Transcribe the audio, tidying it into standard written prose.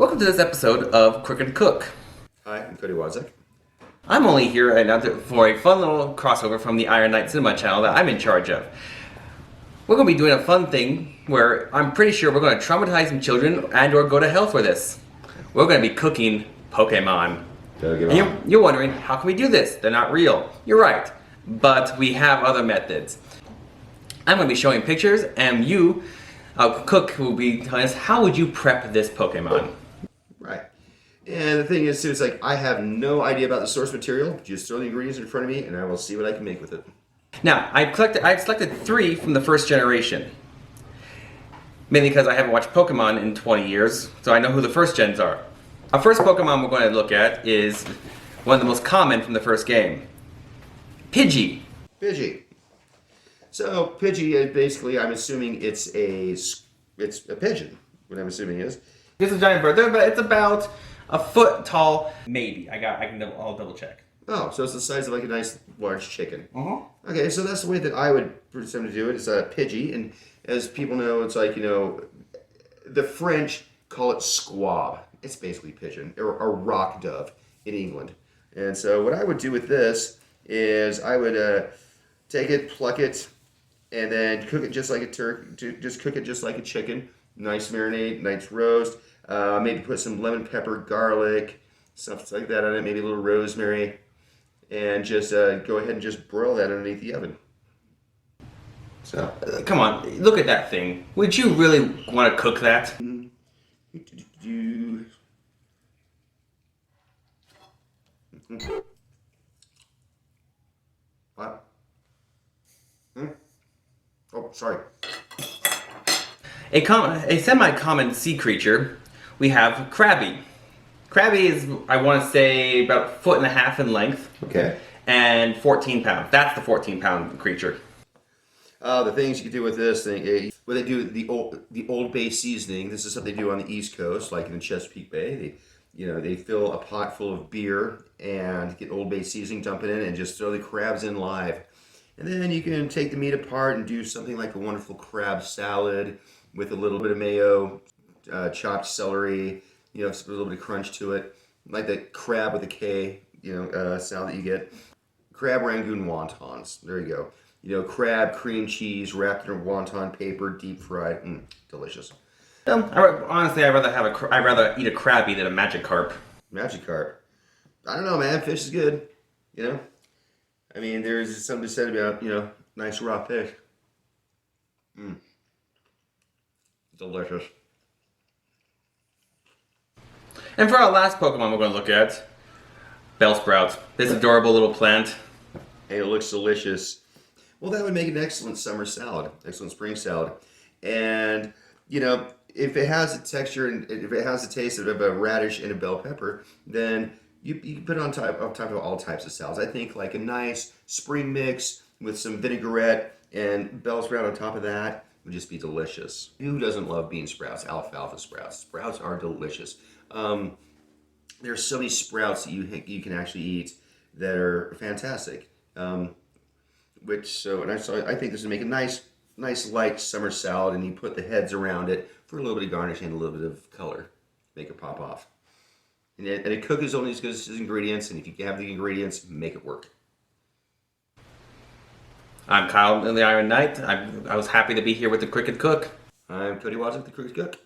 Welcome to this episode of Crooked Cook. Hi, I'm Cody Wozek. I'm only here right now for a fun little crossover from the Iron Knight Cinema channel that I'm in charge of. We're going to be doing a fun thing where I'm pretty sure we're going to traumatize some children and or go to hell for this. We're going to be cooking Pokemon. And you're wondering, how can we do this? They're not real. You're right. But we have other methods. I'm going to be showing pictures, and you, Cook, will be telling us how would you prep this Pokemon. Right. And the thing is, too, it's like I have no idea about the source material. Just throw the ingredients in front of me, and I will see what I can make with it. Now, I've selected 3 from the first generation. Mainly because I haven't watched Pokemon in 20 years, so I know who the first gens are. Our first Pokemon we're going to look at is one of the most common from the first game. Pidgey. Pidgey. So Pidgey, basically, I'm assuming it's a pigeon. What I'm assuming is. It's a giant bird. It's about a foot tall, maybe. I'll double check. Oh, so it's the size of like a nice large chicken. Uh-huh. Okay, so that's the way that I would presume to do it. It's a Pidgey, and as people know, it's like, the French call it squab. It's basically pigeon, or a rock dove in England. And so what I would do with this is I would take it, pluck it, and then cook it just like a turkey. Just cook it just like a chicken. Nice marinade, nice roast. Maybe put some lemon pepper, garlic, stuff like that on it. Maybe a little rosemary, and just go ahead and just broil that underneath the oven. So Come on, look at that thing. Would you really want to cook that? What? Oh, sorry. A semi-common sea creature, we have Krabby. Krabby is, I want to say, about 1.5 feet in length. Okay. And 14 pounds. That's the 14-pound creature. The things you can do with this thing, what they do, the Old Bay seasoning. This is something they do on the East Coast, like in the Chesapeake Bay. They fill a pot full of beer and get Old Bay seasoning, dump it in, and just throw the crabs in live. And then you can take the meat apart and do something like a wonderful crab salad with a little bit of mayo, chopped celery, a little bit of crunch to it, like the crab with a K, salad that you get. Crab rangoon wontons. There you go. Crab, cream cheese, wrapped in wonton paper, deep fried. Delicious. Honestly, I'd rather eat a Krabby than a Magikarp. Magikarp. I don't know, man. Fish is good. I mean, there's something to say about, nice raw fish. Delicious. And for our last Pokemon we're going to look at, Bellsprout. This adorable little plant. Hey, it looks delicious. Well, that would make an excellent summer salad, excellent spring salad. And, if it has a texture and if it has a taste of a radish and a bell pepper, then you can put it on top of all types of salads. I think like a nice spring mix with some vinaigrette and Bellsprout on top of that would just be delicious. Who doesn't love bean sprouts, alfalfa sprouts? Sprouts are delicious. There's so many sprouts that you can actually eat that are fantastic. I think this would make a nice light summer salad, and you put the heads around it for a little bit of garnish and a little bit of color, make it pop off. And a cook is only as good as his ingredients, and if you have the ingredients, make it work. I'm Kyle in the Iron Knight. I was happy to be here with the Crooked Cook. I'm Cody Wozek, the Crooked Cook.